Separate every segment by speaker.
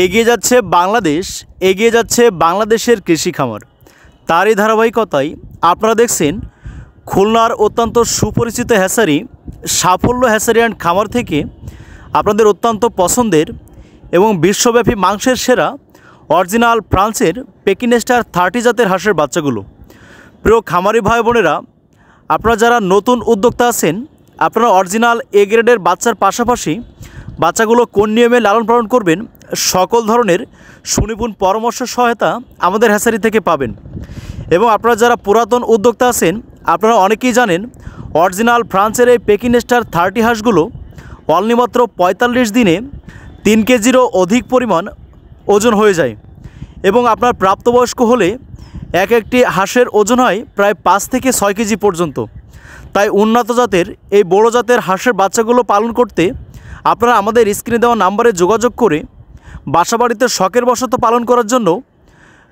Speaker 1: এগিয়ে যাচ্ছে বাংলাদেশ, এগিয়ে যাচ্ছে বাংলাদেশের কৃষি খামার। তারই ধারাবাহিকতায় আপনারা দেখছেন খুলনার অত্যন্ত সুপরিচিত হ্যাচারি সাফল্য হ্যাচারি অ্যান্ড খামার থেকে আপনাদের অত্যন্ত পছন্দের এবং বিশ্বব্যাপী মাংসের সেরা অরিজিনাল ফ্রান্সের পেকিনেস্টার 30 জাতের হাঁসের বাচ্চাগুলো। প্রিয় খামারি ভাই বোনেরা, আপনারা যারা নতুন উদ্যোক্তা আছেন, আপনারা অরিজিনাল এ গ্রেডের বাচ্চার পাশাপাশি বাচ্চাগুলো কোন নিয়মে লালন পালন করবেন সকল ধরনের সুনিপুণ পরামর্শ সহায়তা আমাদের হ্যাচারি থেকে পাবেন। এবং আপনারা যারা পুরাতন উদ্যোক্তা আছেন, আপনারা অনেকেই জানেন অরিজিনাল ফ্রান্সের এই পেকিনেস্টার 30 হাঁসগুলো অনলি মাত্র 45 দিনে 3 কেজিরও অধিক পরিমাণ ওজন হয়ে যায় এবং আপনার প্রাপ্তবয়স্ক হলে একটি হাঁসের ওজন হয় প্রায় 5 থেকে 6 কেজি পর্যন্ত। তাই উন্নত জাতের এই বড় জাতের হাঁসের বাচ্চাগুলো পালন করতে আপনারা আমাদের স্ক্রিনে দেওয়া নাম্বারে যোগাযোগ করে বাসাবাড়িতে শখের বশত পালন করার জন্য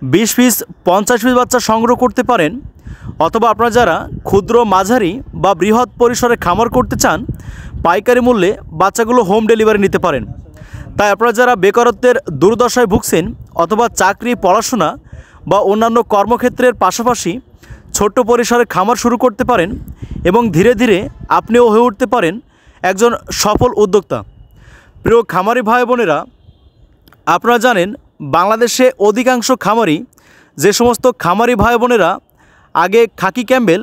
Speaker 1: 20 পিস 50 পিস বাচ্চা সংগ্রহ করতে পারেন। অথবা আপনারা যারা ক্ষুদ্র মাঝারি বা বৃহৎ পরিসরে খামার করতে চান, পাইকারি মূল্যে বাচ্চাগুলো হোম ডেলিভারি নিতে পারেন। তাই আপনারা যারা বেকারত্বের দুর্দশায় ভুগছেন অথবা চাকরি, পড়াশোনা বা অন্যান্য কর্মক্ষেত্রের পাশাপাশি ছোট্ট পরিসরে খামার শুরু করতে পারেন এবং ধীরে ধীরে আপনিও হয়ে উঠতে পারেন একজন সফল উদ্যোক্তা। প্রিয় খামারি ভাই বোনেরা, আপনারা জানেন বাংলাদেশে অধিকাংশ খামারি, যে সমস্ত খামারি ভাই বোনেরা আগে খাকি ক্যাম্বেল,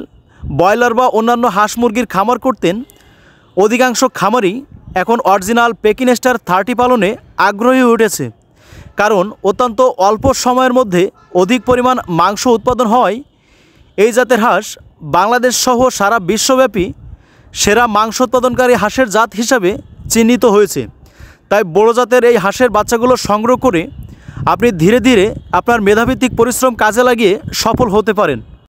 Speaker 1: ব্রয়লার বা অন্যান্য হাঁস মুরগির খামার করতেন, অধিকাংশ খামারি এখন অরিজিনাল পেকিনেস্টার 30 পালনে আগ্রহী হয়ে উঠেছে। কারণ অত্যন্ত অল্প সময়ের মধ্যে অধিক পরিমাণ মাংস উৎপাদন হয় এই জাতের হাঁস বাংলাদেশ সহ সারা বিশ্বব্যাপী সেরা মাংস উৎপাদনকারী হাঁসের জাত হিসাবে চিহ্নিত হয়েছে। তাই বড় জাতের এই হাঁসের বাচ্চাগুলো সংগ্রহ করে আপনি ধীরে ধীরে আপনার মেধাভিত্তিক পরিশ্রম কাজে লাগিয়ে সফল হতে পারেন।